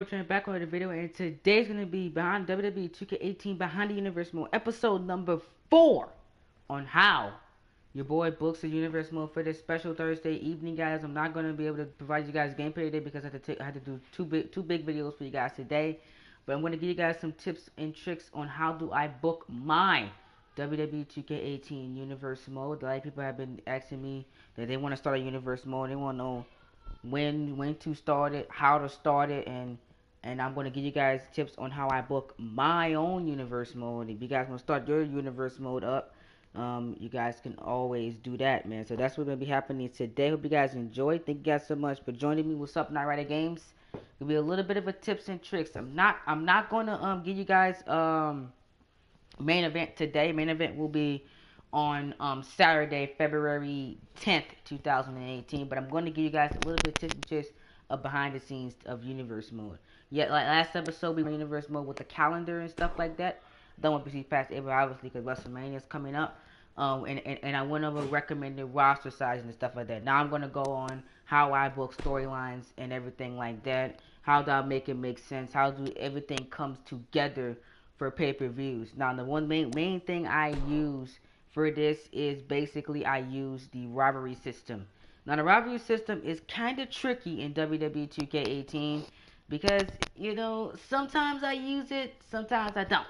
Returning back on the video, and today's gonna be behind WWE 2K18 Behind the Universe Mode, episode number 4, on how your boy books the Universe Mode for this special Thursday evening, guys. I'm not gonna be able to provide you guys gameplay today because I had to do two big videos for you guys today, but I'm gonna give you guys some tips and tricks on how do I book my WWE 2K18 Universe Mode. A lot of people have been asking me that they want to start a Universe Mode. They want to know when to start it, how to start it, and I'm gonna give you guys tips on how I book my own universe mode. If you guys want to start your universe mode up, you guys can always do that, man. So that's what's gonna be happening today. Hope you guys enjoy. Thank you guys so much for joining me. What's up, Night Rider Games? It'll be a little bit of a tips and tricks. I'm not gonna give you guys main event today. Main event will be on Saturday, February 10th, 2018. But I'm going to give you guys a little bit of tips and tricks of behind the scenes of Universe Mode. Yeah, like last episode, we were in Universe Mode with the calendar and stuff like that. Don't want to proceed past April, obviously, because WrestleMania is coming up. And I went over recommended roster sizes and stuff like that. Now I'm going to go on how I book storylines and everything like that. How do I make it make sense? How do everything comes together for pay-per-views. Now, the one main thing I use for this is basically I use the rivalry system. Now, the rivalry system is kind of tricky in WWE 2K18 because, sometimes I use it, sometimes I don't.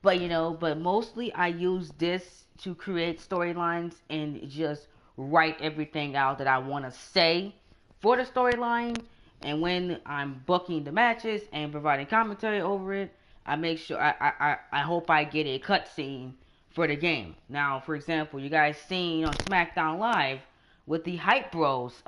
But mostly I use this to create storylines and just write everything out that I want to say for the storyline. And when I'm booking the matches and providing commentary over it, I make sure I hope I get a cutscene for the game. Now, for example, you guys seen on SmackDown Live with the Hype Bros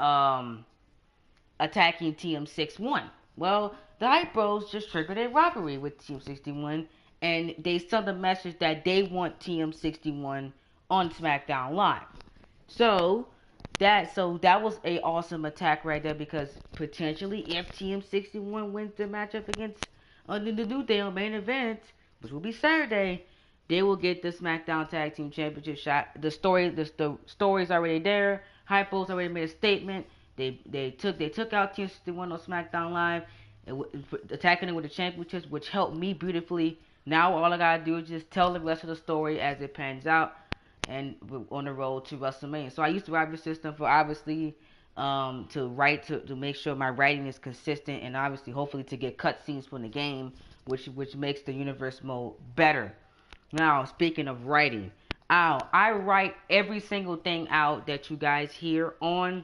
attacking TM61. Well, the Hype Bros just triggered a rivalry with TM61, and they sent a message that they want TM61 on SmackDown Live. So that was a awesome attack right there because potentially if TM61 wins the matchup against the New Day on main event, which will be Saturday, they will get the SmackDown Tag Team Championship shot. The story's already there. Hypo's already made a statement. They took out TM61 on SmackDown Live, attacking it with the championships, which helped me beautifully. Now all I gotta do is just tell the rest of the story as it pans out and on the road to WrestleMania. So I use the writing system for obviously to write to make sure my writing is consistent and obviously hopefully to get cutscenes from the game, which makes the universe mode better. Now speaking of writing, I write every single thing out that you guys hear on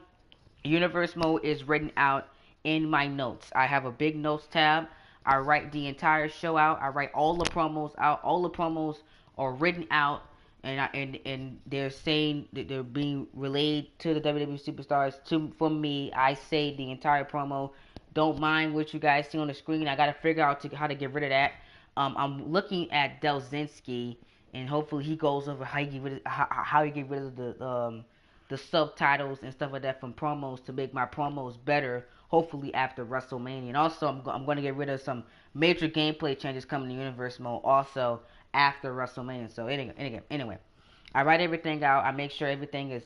universe mode is written out in my notes. I have a big notes tab. I write the entire show out. I write all the promos out. All the promos are written out, and they're saying that they're being relayed to the WWE superstars. From me, I say the entire promo. Don't mind what you guys see on the screen. I gotta figure out how to get rid of that. I'm looking at Delzinski, and hopefully he goes over how you get rid of the subtitles and stuff like that from promos to make my promos better. Hopefully after WrestleMania, and also I'm going to get rid of some major gameplay changes coming to Universe Mode also after WrestleMania. So anyway, I write everything out. I make sure everything is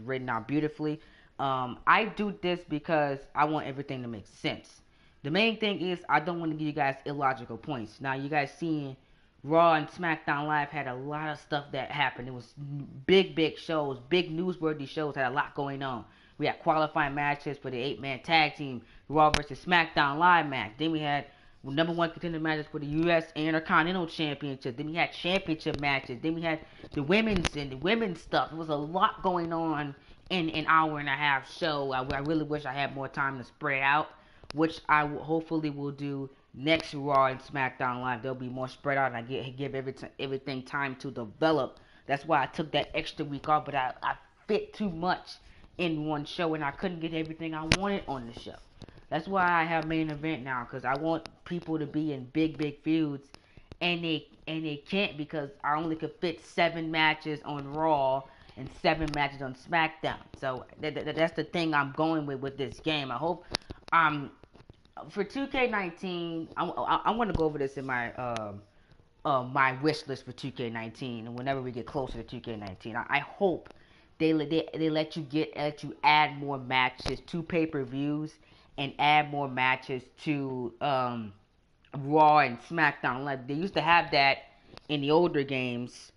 written out beautifully. I do this because I want everything to make sense. The main thing is I don't want to give you guys illogical points. Now you guys seeing Raw and SmackDown Live had a lot of stuff that happened. It was big shows, big newsworthy shows, had a lot going on. We had qualifying matches for the 8-man tag team, Raw versus SmackDown Live match. Then we had number one contender matches for the U.S. Intercontinental Championship. Then we had championship matches. Then we had the women's stuff. There was a lot going on in an hour and a half show. I really wish I had more time to spread out, which I hopefully will do next Raw and SmackDown Live. They'll be more spread out, and I give everything time to develop. That's why I took that extra week off, but I fit too much in one show, and I couldn't get everything I wanted on the show. That's why I have main event now, because I want people to be in big feuds, and they can't because I only could fit 7 matches on Raw and 7 matches on SmackDown. So that's the thing I'm going with this game. I hope for 2K19, I want to go over this in my wish list for 2K19, and whenever we get closer to 2K19, I hope they let you add more matches to pay-per-views and add more matches to Raw and SmackDown. Like they used to have that in the older games.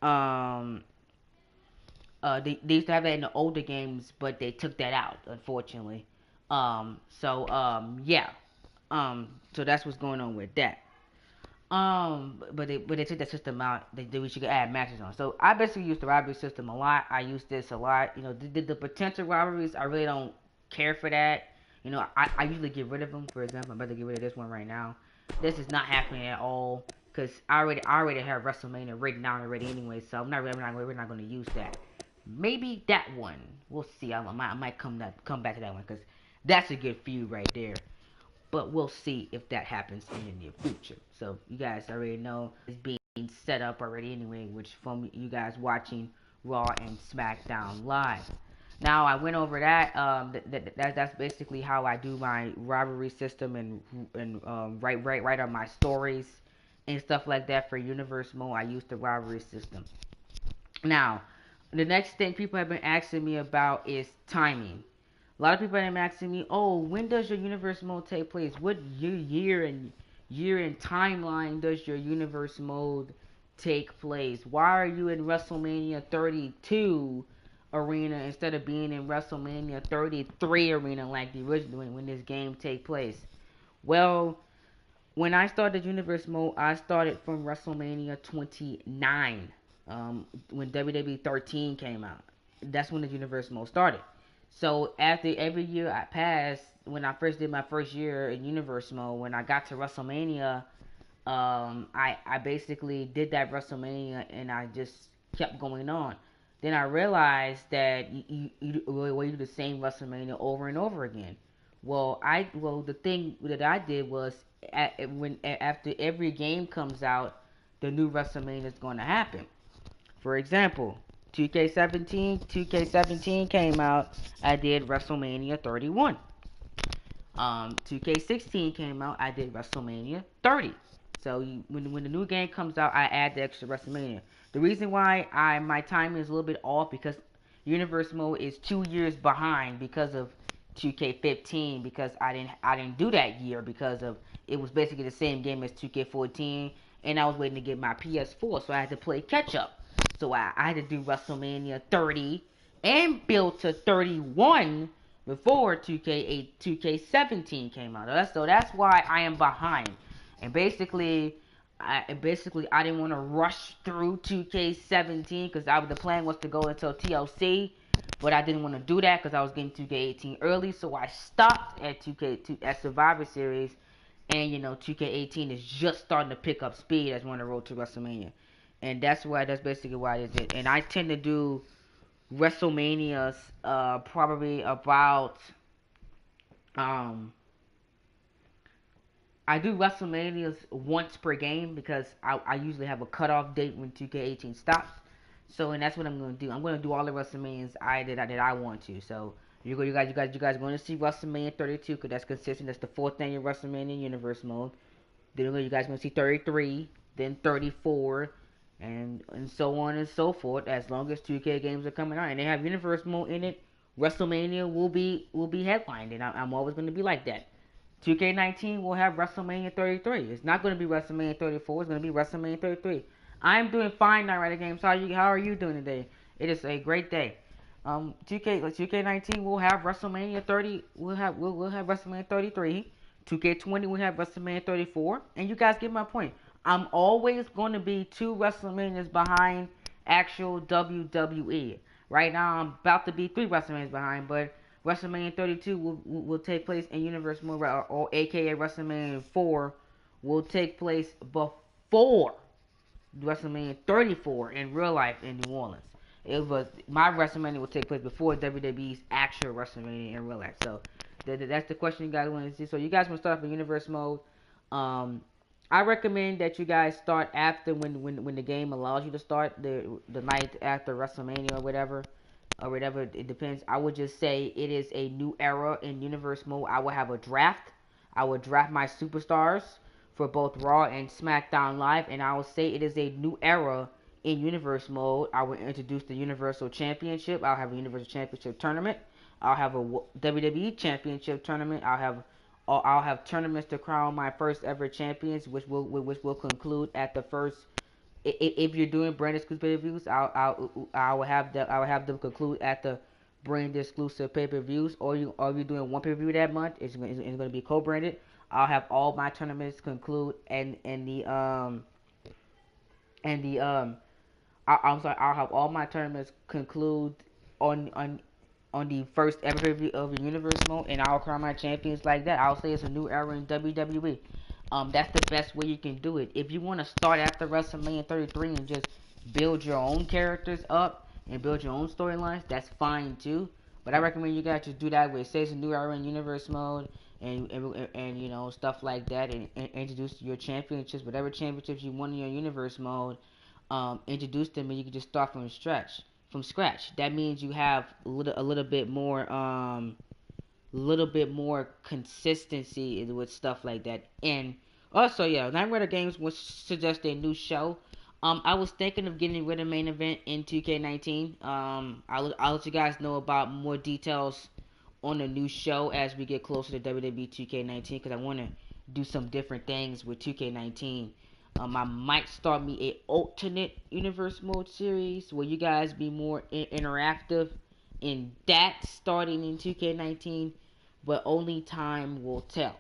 Um, they used to have that in the older games, but they took that out, unfortunately. Yeah. So that's what's going on with that. But they took that system out. They wish you could add matches on. So I basically use the rivalry system a lot. I use this a lot. You know, the potential rivalries, I really don't care for that. You know, I usually get rid of them. For example, I'm about to get rid of this one right now. This is not happening at all because I already have WrestleMania written down already anyway. So we're not going to use that. Maybe that one. We'll see. I might come back to that one because that's a good feud right there. But we'll see if that happens in the near future. So you guys already know it's being set up already anyway, which from you guys watching Raw and SmackDown Live. Now I went over that. That's basically how I do my rivalry system and write on my stories and stuff like that for Universe Mode. I use the rivalry system. Now, the next thing people have been asking me about is timing. A lot of people have been asking me, "Oh, when does your universe mode take place? What year and timeline does your universe mode take place? Why are you in WrestleMania 32 arena instead of being in WrestleMania 33 arena like the original when this game take place?" Well, when I started Universe Mode, I started from WrestleMania 29. When WWE 13 came out, that's when the Universe Mode started. So after every year I passed, when I first did my first year in Universe Mode, when I got to WrestleMania, I basically did that WrestleMania and I just kept going on. Then I realized that you do the same WrestleMania over and over again. The thing that I did was after every game comes out, the new WrestleMania is going to happen. For example, 2K17 came out. I did WrestleMania 31. 2K16 came out. I did WrestleMania 30. So when the new game comes out, I add the extra WrestleMania. The reason why my timing is a little bit off because Universe Mode is 2 years behind because of 2K15 because I didn't do that year because of it was basically the same game as 2K14 and I was waiting to get my PS4 so I had to play catch up. So I had to do WrestleMania 30 and build to 31 before 2K17 came out. So that's why I am behind. And basically I didn't want to rush through 2K17 because the plan was to go until TLC, but I didn't want to do that because I was getting 2K18 early, so I stopped at 2K2 at Survivor Series, and 2K18 is just starting to pick up speed as we're on the road to WrestleMania, and that's basically why it is. And I tend to do WrestleManias probably about um I do WrestleManias once per game because I usually have a cutoff date when 2K18 stops. So and that's what I'm gonna do. I'm gonna do all the WrestleManias that I want to. So you guys going to see WrestleMania 32 because that's consistent. That's the fourth annual WrestleMania Universe Mode. Then you guys gonna see 33, then 34, and so on and so forth. As long as 2K games are coming out and they have Universe Mode in it, WrestleMania will be headlined, and I'm always gonna be like that. 2K19 will have WrestleMania 33. It's not going to be WrestleMania 34. It's going to be WrestleMania 33. I'm doing fine, Night Rider Games. How are you doing today? It is a great day. 2K19 will have WrestleMania 30. We'll have WrestleMania 33. 2K20 will have WrestleMania 34. And you guys get my point. I'm always going to be 2 WrestleManias behind actual WWE. Right now, I'm about to be 3 WrestleManias behind, but WrestleMania 32 will take place in Universe Mode, or aka WrestleMania 4 will take place before WrestleMania 34 in real life in New Orleans. It was my WrestleMania will take place before WWE's actual WrestleMania in real life. So that's the question you guys want to see. So you guys want to start off in Universe Mode. Um, I recommend that you guys start after when the game allows you to start the night after WrestleMania or whatever. It depends. I would just say it is a new era in Universe Mode. I will have a draft. I will draft my superstars for both Raw and SmackDown Live, and I will say it is a new era in Universe Mode. I will introduce the Universal Championship. I'll have a Universal Championship tournament. I'll have a WWE Championship tournament. I'll have tournaments to crown my first ever champions, which will conclude at the first. If you're doing brand exclusive pay-per-views, I will have them conclude at the brand exclusive pay-per-views. Or you're doing one pay-per-view that month. It's going to be co-branded. I'll have all my tournaments conclude I'm sorry. I'll have all my tournaments conclude on on on the first ever pay-per-view of the Universe mode, and I'll crown my champions like that. I'll say it's a new era in WWE. That's the best way you can do it. If you want to start after WrestleMania 33 and just build your own characters up and build your own storylines, that's fine too. But I recommend you guys just do that with, say, it's a new era in Universe mode, and stuff like that, and introduce your championships, whatever championships you want in your Universe mode. Introduce them, and you can just start from scratch. That means you have a little bit more consistency with stuff like that. And also, yeah, Night Rider Games was suggest a new show. I was thinking of getting rid of main event in 2K19. I'll let you guys know about more details on the new show as we get closer to WWE 2K19, because I want to do some different things with 2K19. I might start me a alternate universe mode series where you guys be more interactive in that, starting in 2K19, but only time will tell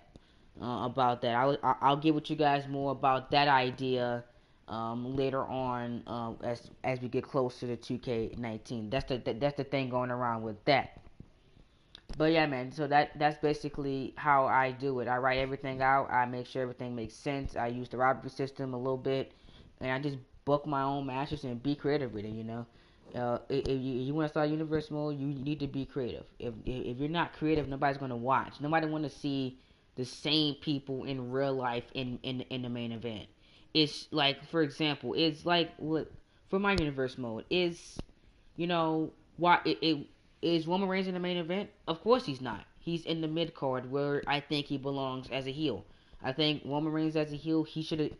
about that. I'll get with you guys more about that idea later on, as we get closer to 2K19. That's the thing going around with that. But yeah, man. So that's basically how I do it. I write everything out. I make sure everything makes sense. I use the robbery system a little bit, and I just book my own matches and be creative with it. If you want to start universe mode, you need to be creative. If you're not creative, nobody's gonna watch. Nobody want to see the same people in real life in the main event. It's like, for example, it's like what for my universe mode is, why it is Roman Reigns in the main event? Of course he's not. He's in the mid card where I think he belongs as a heel. I think Roman Reigns as a heel, he should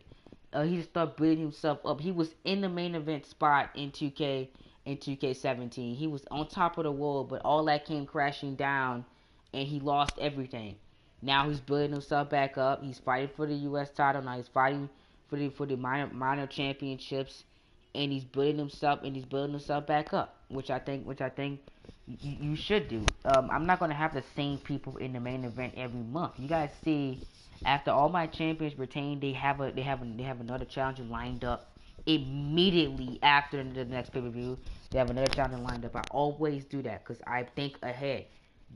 start building himself up. He was in the main event spot in 2K17. He was on top of the world, but all that came crashing down, and he lost everything. Now he's building himself back up. He's fighting for the U.S. title. Now he's fighting for the minor championships, and he's building himself back up, which I think you should do. I'm not gonna have the same people in the main event every month. You guys see, after all my champions retain, they have another challenger lined up immediately after the next pay per view. They have another challenger lined up. I always do that because I think ahead.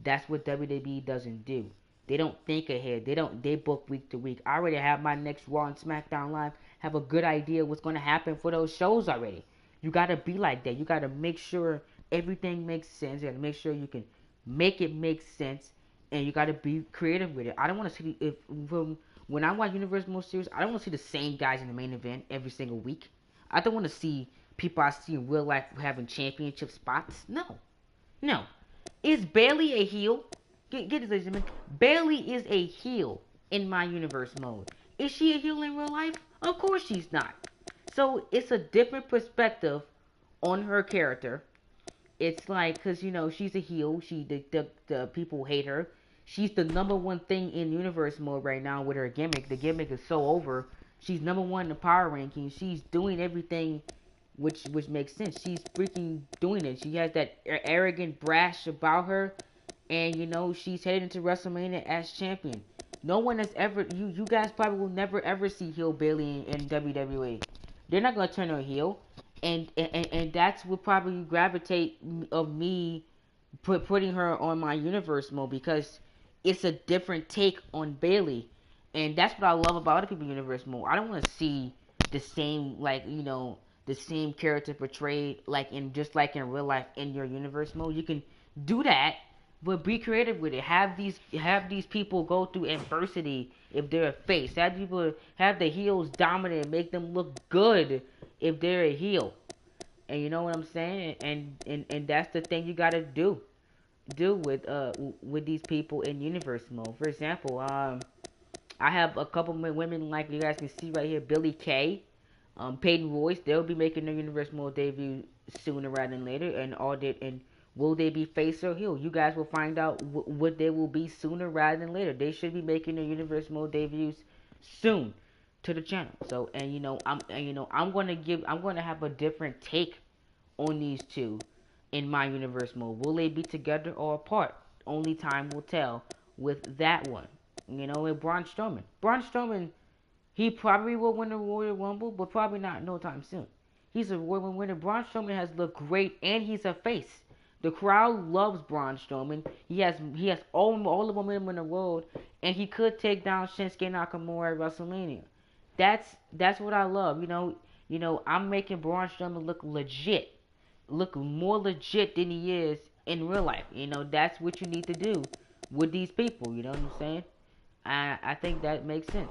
That's what WWE doesn't do. They don't think ahead. They book week to week. I already have my next Raw and SmackDown Live. Have a good idea what's gonna happen for those shows already. You gotta be like that. You gotta make sure everything makes sense. You gotta make sure you can make it make sense, and you gotta be creative with it. I don't want to see when I watch Universe Mode Series. I don't want to see the same guys in the main event every single week. I don't want to see people I see in real life having championship spots. No. Is Bailey a heel? Get this, ladies and gentlemen. Bailey is a heel in my universe mode. Is she a heel in real life? Of course she's not. So it's a different perspective on her character. It's like, because she's a heel. The people hate her. She's the number one thing in universe mode right now with her gimmick. The gimmick is so over. She's number one in the power rankings. She's doing everything which makes sense. She's freaking doing it. She has that arrogant brash about her, and she's headed into WrestleMania as champion. No one has ever. You guys probably will never ever see heel Bailey in WWE. They're not gonna turn her heel, and that's what probably gravitate of me putting her on my universe mode, because it's a different take on Bailey, and that's what I love about other people in universe mode. I don't want to see the same the same character portrayed like in real life in your universe mode. You can do that, but be creative with it. Have these people go through adversity if they're a face. Have the heels dominate, make them look good if they're a heel. And you know what I'm saying? And that's the thing you gotta do with these people in universe mode. For example, I have a couple of women, like you guys can see right here, Billie Kay, Peyton Royce. They'll be making their universe mode debut sooner rather than later, and Will they be face or heel? You guys will find out what they will be sooner rather than later. They should be making their Universe Mode debuts soon to the channel. So, and I'm gonna have a different take on these two in my Universe Mode. Will they be together or apart? Only time will tell with that one. With Braun Strowman. Braun Strowman, he probably will win the Royal Rumble, but probably not no time soon. He's a Royal winner. Braun Strowman has looked great, and he's a face. The crowd loves Braun Strowman. He has all the momentum in the world, and he could take down Shinsuke Nakamura at WrestleMania. That's what I love. I'm making Braun Strowman look more legit than he is in real life. That's what you need to do with these people. You know what I'm saying? I think that makes sense.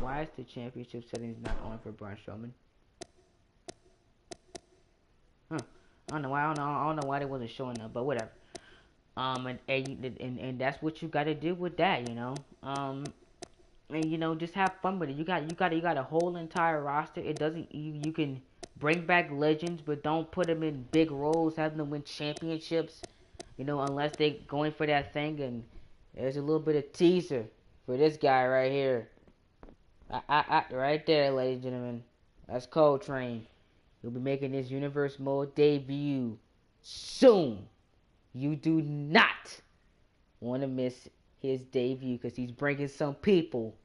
Why is the championship settings not on for Braun Strowman? Huh. I don't know why. I don't know why they wasn't showing up, but whatever. And that's what you got to do with that, and just have fun with it. You got a whole entire roster. It doesn't. You can bring back legends, but don't put them in big roles. Have them win championships. Unless they going for that thing. And there's a little bit of teaser for this guy right here. Right there, ladies and gentlemen. That's Coltrane. He'll be making his Universe Mode debut soon. You do not want to miss his debut because he's bringing some people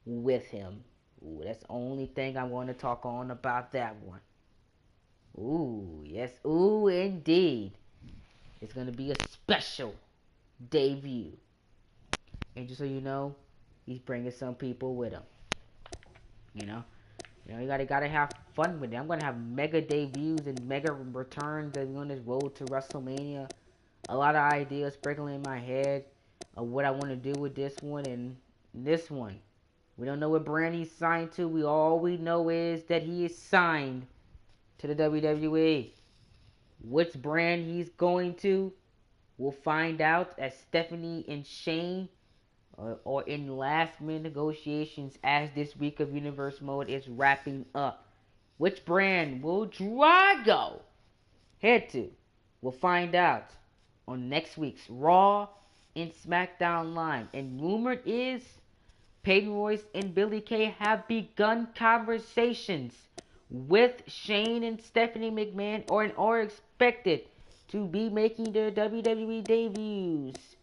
with him. Ooh, that's the only thing I want to talk on about that one. Ooh, yes. Ooh, indeed. It's going to be a special debut. And just so you know, he's bringing some people with him. You gotta have fun with it. I'm gonna have mega debuts and mega returns on this road to WrestleMania. A lot of ideas sprinkling in my head of what I want to do with this one and this one. We don't know what brand he's signed to. All we know is that he is signed to the WWE. Which brand he's going to, we'll find out as Stephanie and Shane or in last minute negotiations as this week of Universe Mode is wrapping up. Which brand will Drago head to? We'll find out on next week's Raw and SmackDown Live. And rumored is Peyton Royce and Billie Kay have begun conversations with Shane and Stephanie McMahon or expected to be making their WWE debuts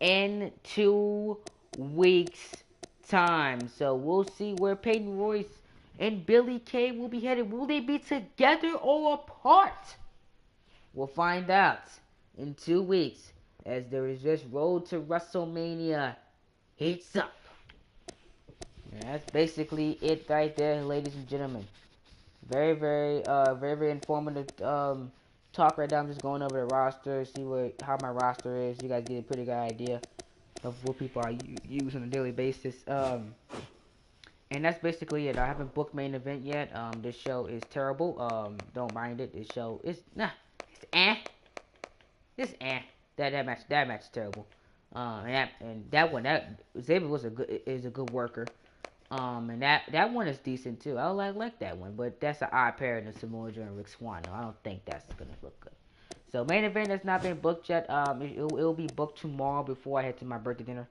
in 2 weeks' time. So we'll see where Peyton Royce and Billie Kay will be headed. Will they be together or apart? We'll find out in 2 weeks as there is this road to WrestleMania heats up. And that's basically it right there, ladies and gentlemen. Very, very informative talk right now. I'm just going over the roster, see how my roster is. You guys get a pretty good idea of what people I use on a daily basis. And that's basically it. I haven't booked main event yet. This show is terrible. Don't mind it. This show is it's eh. It's eh. That match is terrible. And Xavier is a good worker. And that one is decent too. I like that one, but that's an odd pairing of Samoa Joe and Rick Swann. I don't think that's gonna look good. So main event has not been booked yet. It'll be booked tomorrow before I head to my birthday dinner.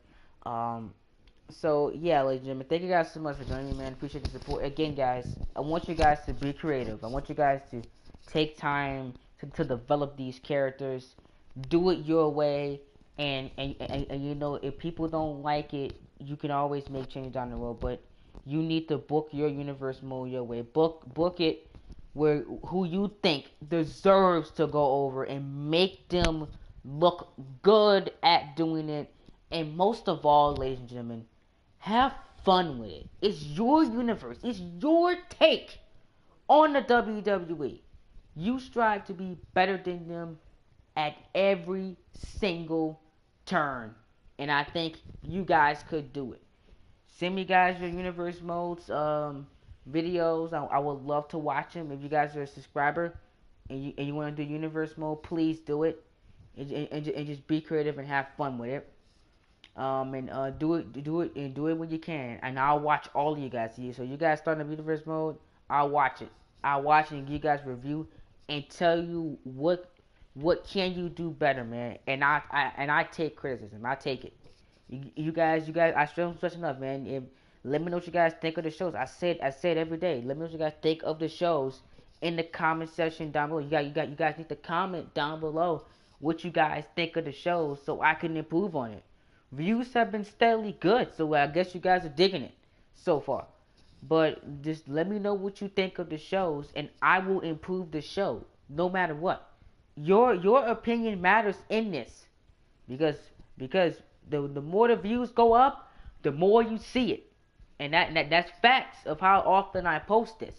So yeah, ladies and gentlemen, thank you guys so much for joining me, man. Appreciate the support. Again, guys, I want you guys to be creative. I want you guys to take time to develop these characters. Do it your way, and if people don't like it, you can always make change down the road. But you need to book your Universe Mode your way. Book it where who you think deserves to go over and make them look good at doing it. And most of all, ladies and gentlemen, have fun with it. It's your universe. It's your take on the WWE. You strive to be better than them at every single turn. And I think you guys could do it. Send me guys your Universe Modes videos. I would love to watch them. If you guys are a subscriber and you want to do Universe Mode, please do it. And just be creative and have fun with it. Do it when you can. And I'll watch all of you guys. So you guys start in Universe Mode, I'll watch it. I'll watch it and give you guys a review and tell you what What can you do better, man? And I take criticism. I take it. You guys, I stress enough, man. Let me know what you guys think of the shows. I say it every day. Let me know what you guys think of the shows in the comment section down below. You guys need to comment down below what you guys think of the shows so I can improve on it. Views have been steadily good, so I guess you guys are digging it so far. But just let me know what you think of the shows, and I will improve the show no matter what. Your opinion matters in this because because the more the views go up, the more you see it, and that's facts of how often I post this.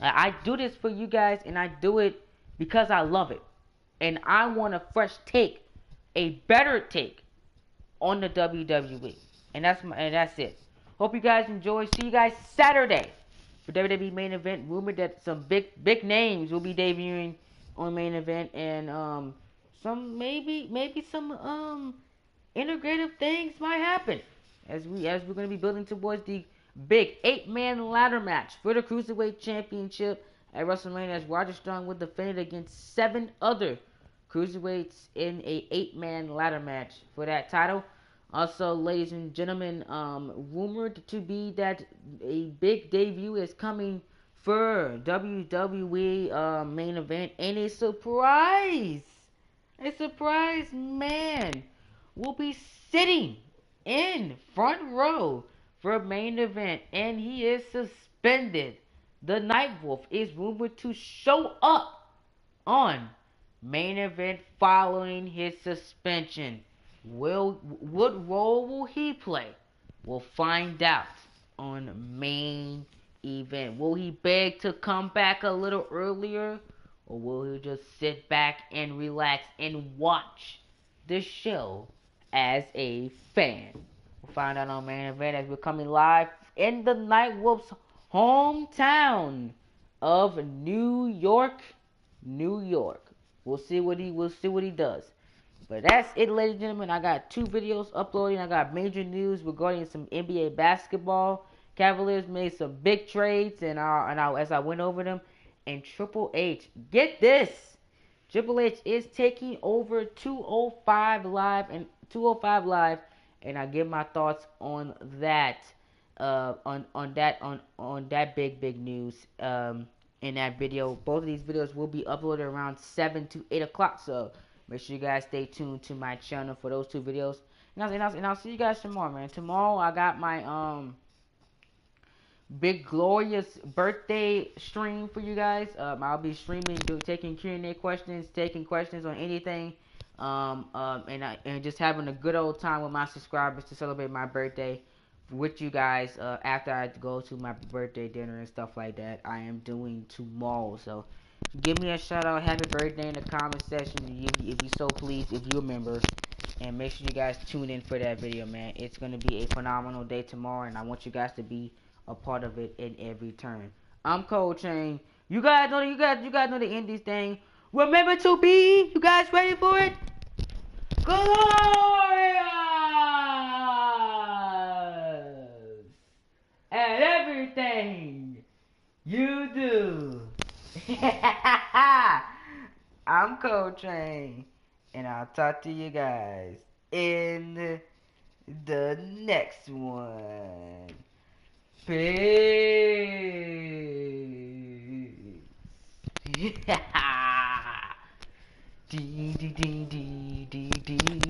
I do this for you guys, and I do it because I love it, and I want a fresh take, a better take on the WWE, and that's it. Hope you guys enjoy. See you guys Saturday for WWE main event. Rumored that some big names will be debuting on main event, and some maybe some integrative things might happen as we're gonna be building towards the big 8-man ladder match for the Cruiserweight Championship at WrestleMania, as Roger Strong will defend it against 7 other cruiserweights in a 8-man ladder match for that title. Also, ladies and gentlemen, rumored to be that a big debut is coming for WWE main event, and a surprise man will be sitting in front row for main event, and he is suspended. The Nightwolf is rumored to show up on main event following his suspension. What role will he play? We'll find out on main event. Will he beg to come back a little earlier, or will he just sit back and relax and watch the show as a fan? We'll find out on main event as we're coming live in the Nightwolf's hometown of New York, New York. We'll see what he does. But that's it, ladies and gentlemen. I got 2 videos uploading. I got major news regarding some NBA basketball. Cavaliers made some big trades, and as I went over them, and Triple H, get this, Triple H is taking over 205 Live, and I give my thoughts on that, on that big news. In that video, both of these videos will be uploaded around 7 to 8 o'clock. So make sure you guys stay tuned to my channel for those 2 videos. And I'll see you guys tomorrow, man. Tomorrow I got my big glorious birthday stream for you guys. I'll be streaming, taking Q&A questions, taking questions on anything, and just having a good old time with my subscribers to celebrate my birthday with you guys after I go to my birthday dinner and stuff like that. I am doing tomorrow, so give me a shout out, happy birthday in the comment section if you so please, if you're a member, and make sure you guys tune in for that video, man. It's gonna be a phenomenal day tomorrow, and I want you guys to be a part of it in every turn. I'm Cold Chain. You guys know the Indies thing. Remember to be. You guys ready for it? Glorious! And everything you do. I'm Cold Chain, and I'll talk to you guys in the next one. Peace. Dee dee dee dee dee dee.